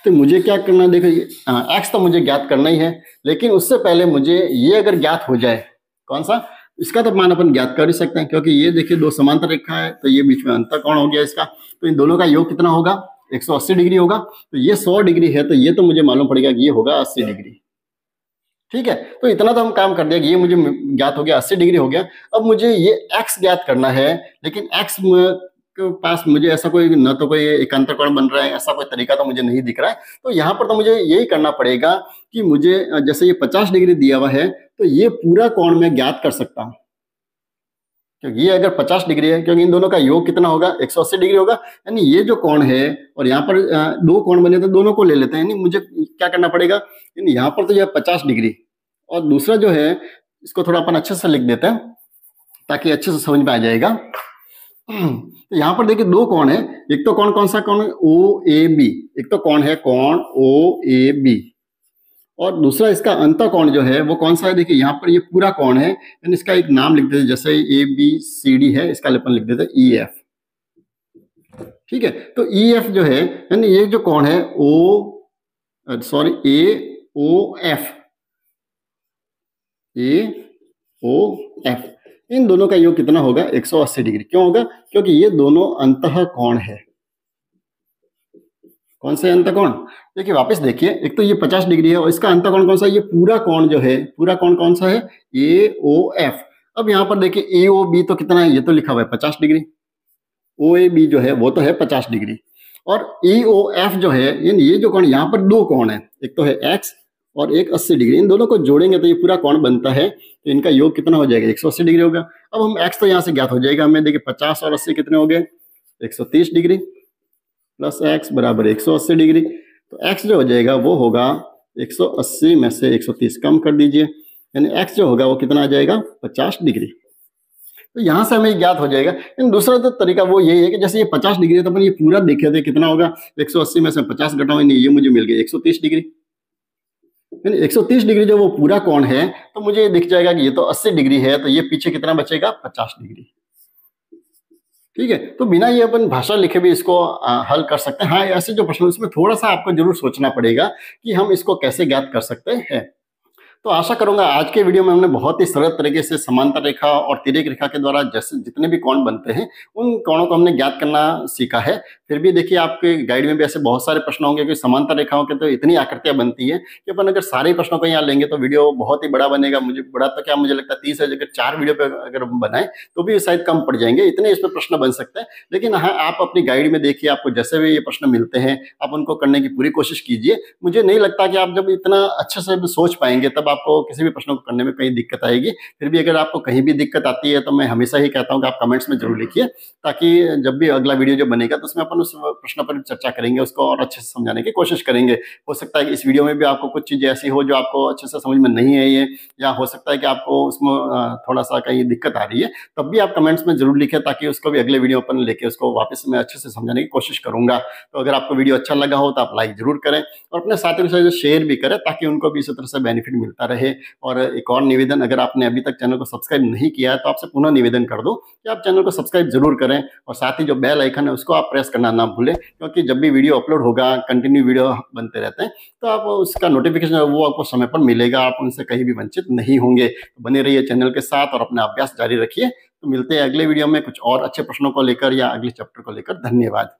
तो मुझे क्या करना है, देखो ये X तो मुझे ज्ञात करना ही है, लेकिन उससे पहले मुझे ये अगर ज्ञात हो जाए, कौन सा, इसका तो मान अपन ज्ञात कर ही सकते हैं, क्योंकि ये देखिए दो समांतर रेखा है, तो ये बीच में अंतःकोण हो गया इसका। तो इन दोनों का योग कितना होगा, 180 डिग्री होगा। तो ये 100 डिग्री है, तो ये तो मुझे मालूम पड़ेगा कि ये होगा 80 डिग्री, ठीक है। तो इतना तो हम काम कर दिया कि ये मुझे ज्ञात हो गया, 80 डिग्री हो गया। अब मुझे ये X ज्ञात करना है, लेकिन X के पास मुझे ऐसा कोई न तो कोई एक अंतःकोण बन रहा है, ऐसा कोई तरीका तो मुझे नहीं दिख रहा है। तो यहाँ पर तो मुझे यही करना पड़ेगा कि मुझे जैसे ये 50 डिग्री दिया हुआ है, तो ये पूरा कोण मैं ज्ञात कर सकता हूँ, क्योंकि ये अगर 50 डिग्री है, क्योंकि इन दोनों का योग कितना होगा, 180 डिग्री होगा। यानी ये जो कोण है, और यहाँ पर दो कोण बने तो दोनों को ले लेते हैं। यानी मुझे क्या करना पड़ेगा, यानी यहाँ पर तो यह 50 डिग्री, और दूसरा जो है इसको थोड़ा अपन अच्छे से लिख देते हैं ताकि अच्छे से समझ में आ जाएगा। तो यहाँ पर देखिए दो कोण है, एक तो कोण कौन सा कोण है, OAB, एक तो कोण है कोण OAB, और दूसरा इसका अंतःकोण जो है वो कौन सा है, देखिए यहाँ पर ये पूरा कोण है, यानी इसका एक नाम लिख देते, जैसे ABCD है, इसका अपन लिख देते EF, ठीक है। तो EF जो है, यानी ये जो कोण है AOF, इन दोनों का योग कितना होगा, 180 डिग्री। क्यों होगा, क्योंकि ये दोनों अंतःकोण है। कौन से अंतःकोण, देखिए वापस देखिए, एक तो ये 50 डिग्री है, और इसका अंतःकोण कौन सा है, ये पूरा कोण जो है, पूरा कोण कौन सा है, AOF। अब यहाँ पर देखिए AOB तो कितना है, ये तो लिखा हुआ है 50 डिग्री, OAB जो है वो तो है 50 डिग्री, और EOF जो है, यानी ये जो कोण, यहाँ पर दो कोण है, एक तो है X और एक 80 डिग्री, इन दोनों को जोड़ेंगे तो ये पूरा कोण बनता है। तो इनका योग कितना हो जाएगा? 180 डिग्री होगा। अब हम x तो यहाँ से ज्ञात हो जाएगा हमें। देखिए 50 और 80 कितने हो गए? 130 डिग्री प्लस x बराबर 180 डिग्री। तो x जो हो जाएगा वो होगा 180 में से 130 कम कर दीजिए, यानी x जो होगा वो कितना आ जाएगा? 50 डिग्री। तो यहाँ से हमें ज्ञात हो जाएगा। इन दूसरा तो तरीका वो यही है कि जैसे ये 50 डिग्री है तो अपन ये पूरा देखे थे कितना होगा? 180 में से 50 घटाओ, नहीं ये मुझे मिल गया 130 डिग्री। 130 डिग्री जो वो पूरा कोण है, तो मुझे ये दिख जाएगा कि ये तो 80 डिग्री है, तो ये पीछे कितना बचेगा? 50 डिग्री। ठीक है, तो बिना ये अपन भाषा लिखे भी इसको हल कर सकते हैं। हाँ, ऐसे जो प्रश्न इसमें थोड़ा सा आपको जरूर सोचना पड़ेगा कि हम इसको कैसे ज्ञात कर सकते हैं। तो आशा करूंगा आज के वीडियो में हमने बहुत ही सरल तरीके से समांतर रेखा और तिर्यक रेखा के द्वारा जैसे जितने भी कोण बनते हैं उन कोणों को हमने ज्ञात करना सीखा है। फिर भी देखिए आपके गाइड में भी ऐसे बहुत सारे प्रश्न होंगे कि समांतर रेखाओं के तो इतनी आकृतियां बनती है कि अपन अगर सारे प्रश्नों को यहाँ लेंगे तो वीडियो बहुत ही बड़ा बनेगा। मुझे बड़ा तो क्या, मुझे लगता है 30 अगर 4 वीडियो पे अगर बनाए तो भी शायद कम पड़ जाएंगे, इतने इस पर प्रश्न बन सकते हैं। लेकिन हाँ, आप अपनी गाइड में देखिए, आपको जैसे भी ये प्रश्न मिलते हैं आप उनको करने की पूरी कोशिश कीजिए। मुझे नहीं लगता कि आप जब इतना अच्छे से सोच पाएंगे तब आपको किसी भी प्रश्न को करने में कहीं दिक्कत आएगी। फिर भी अगर आपको कहीं भी दिक्कत आती है तो मैं हमेशा ही कहता हूं कि आप कमेंट्स में जरूर लिखिए, ताकि जब भी अगला वीडियो जो बनेगा तो उसमें अपन उस प्रश्न पर चर्चा करेंगे, उसको और अच्छे से समझाने की कोशिश करेंगे। हो सकता है कि इस वीडियो में भी आपको कुछ चीजें ऐसी हो जो आपको अच्छे से समझ में नहीं आई है, या हो सकता है कि आपको उसमें थोड़ा सा कहीं दिक्कत आ रही है, तब भी आप कमेंट्स में जरूर लिखें, ताकि उसको भी अगले वीडियो अपन लेके उसको वापस मैं अच्छे से समझाने की कोशिश करूंगा। तो अगर आपको वीडियो अच्छा लगा हो तो आप लाइक जरूर करें और अपने साथियों के साथ शेयर भी करें, ताकि उनको भी इसी तरह से बेनिफिट मिलता रहे। और एक और निवेदन, अगर आपने अभी तक चैनल को सब्सक्राइब नहीं किया है तो आपसे पुनः निवेदन कर दो कि आप चैनल को सब्सक्राइब जरूर करें, और साथ ही जो बेल आइकन है उसको आप प्रेस करना ना भूलें, क्योंकि जब भी वीडियो अपलोड होगा, कंटिन्यू वीडियो बनते रहते हैं, तो आप उसका नोटिफिकेशन वो आपको समय पर मिलेगा, आप उनसे कहीं भी वंचित नहीं होंगे। तो बने रहिए चैनल के साथ और अपना अभ्यास जारी रखिए। तो मिलते हैं अगले वीडियो में कुछ और अच्छे प्रश्नों को लेकर या अगले चैप्टर को लेकर। धन्यवाद।